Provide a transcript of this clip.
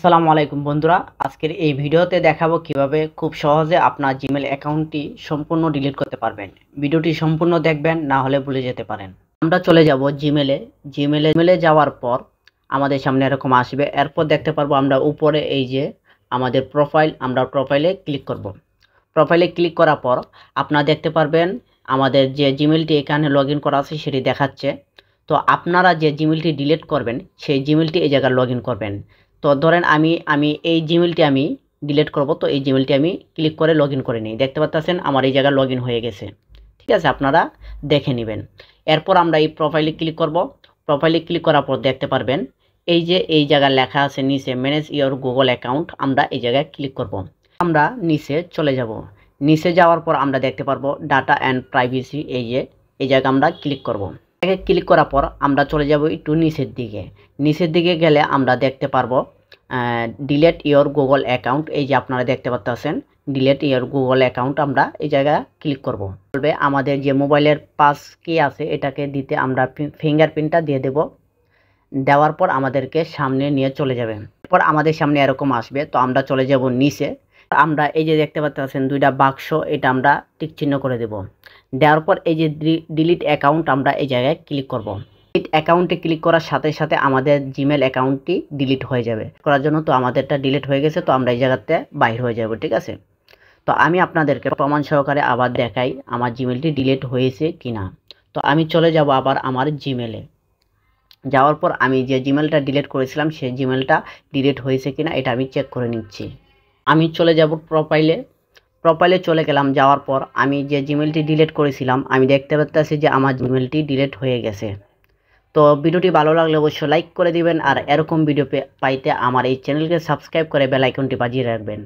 আসসালামু আলাইকুম বন্ধুরা, আজকের এই ভিডিওতে দেখাবো কিভাবে খুব সহজে আপনার জিমেল অ্যাকাউন্টটি সম্পূর্ণ ডিলিট করতে পারবেন। ভিডিওটি সম্পূর্ণ দেখবেন, না হলে ভুলে যেতে পারেন। আমরা চলে যাব জিমেলে যাওয়ার পর আমাদের সামনে এরকম আসবে। এরপর দেখতে পারবো আমরা উপরে এই যে আমাদের প্রোফাইল, আমরা প্রোফাইলে ক্লিক করব। প্রোফাইলে ক্লিক করার পর আপনারা দেখতে পারবেন আমাদের যে জিমেলটি এখানে লগ ইন করা আছে সেটি দেখাচ্ছে। তো আপনারা যে জিমেলটি ডিলিট করবেন সেই জিমেলটি এই জায়গায় লগ ইন করবেন। তো ধরেন আমি এই জিমেলটি আমি ডিলিট করব, তো এই জিমেলটি আমি ক্লিক করে লগ ইন করে নিই। দেখতে পাচ্ছেন আমার এই জায়গায় লগ ইন হয়ে গেছে। ঠিক আছে, আপনারা দেখে নেবেন। এরপর আমরা এই প্রোফাইলে ক্লিক করব। প্রোফাইলে ক্লিক করার পর দেখতে পারবেন এই যে এই জায়গায় লেখা আছে নিচে ম্যানেজ ইওর গুগল অ্যাকাউন্ট, আমরা এই জায়গায় ক্লিক করব। আমরা নিচে চলে যাব। নিচে যাওয়ার পর আমরা দেখতে পারবো ডাটা অ্যান্ড প্রাইভেসি, এই যে এই জায়গায় আমরা ক্লিক করব। ক্লিক করার পর আমরা চলে যাব একটু নিচের দিকে। নিচের দিকে গেলে আমরা দেখতে পারবো ডিলেট ইওর গুগল অ্যাকাউন্ট, এই যে আপনারা দেখতে পাচ্ছেন ডিলেট ইওর গুগল অ্যাকাউন্ট, আমরা এই জায়গায় ক্লিক করব। বলবে আমাদের যে মোবাইলের পাস কি আছে এটাকে দিতে আমরা ফিঙ্গারপ্রিন্টটা দিয়ে দেব। দেওয়ার পর আমাদেরকে সামনে নিয়ে চলে যাবে। এরপর আমাদের সামনে এরকম আসবে, তো আমরা চলে যাব নিচে। আমরা এই যে দেখতে পাচ্ছেন দুইটা বাক্স, এটা আমরা টিক চিহ্ন করে দেব। দেওয়ার পর এই যে ডিলিট অ্যাকাউন্ট, আমরা এই জায়গায় ক্লিক করব। ডিলিট অ্যাকাউন্টে ক্লিক করার সাথে সাথে আমাদের জিমেল অ্যাকাউন্টটি ডিলিট হয়ে যাবে। করার জন্য তো আমাদেরটা ডিলিট হয়ে গেছে, তো আমরা এই জায়গাতে বাইর হয়ে যাব। ঠিক আছে, তো আমি আপনাদেরকে প্রমাণ সহকারে আবার দেখাই আমার জিমেলটি ডিলিট হয়েছে কিনা। তো আমি চলে যাব আবার আমার জিমেলে। যাওয়ার পর আমি যে জিমেলটা ডিলিট করেছিলাম সেই জিমেলটা ডিলিট হয়েছে কিনা এটা আমি চেক করে নিচ্ছি। আমি চলে যাব প্রোফাইলে চলে গেলাম। যাওয়ার পর আমি যে জিমেলটি ডিলিট করেছিলাম আমি দেখতে পাচ্ছি যে আমার জিমেলটি ডিলিট হয়ে গেছে। তো ভিডিওটি ভালো লাগলে অবশ্যই লাইক করে দিবেন, আর এরকম ভিডিও পাইতে আমার এই চ্যানেলকে সাবস্ক্রাইব করে বেল আইকনটি বাজিয়ে রাখবেন।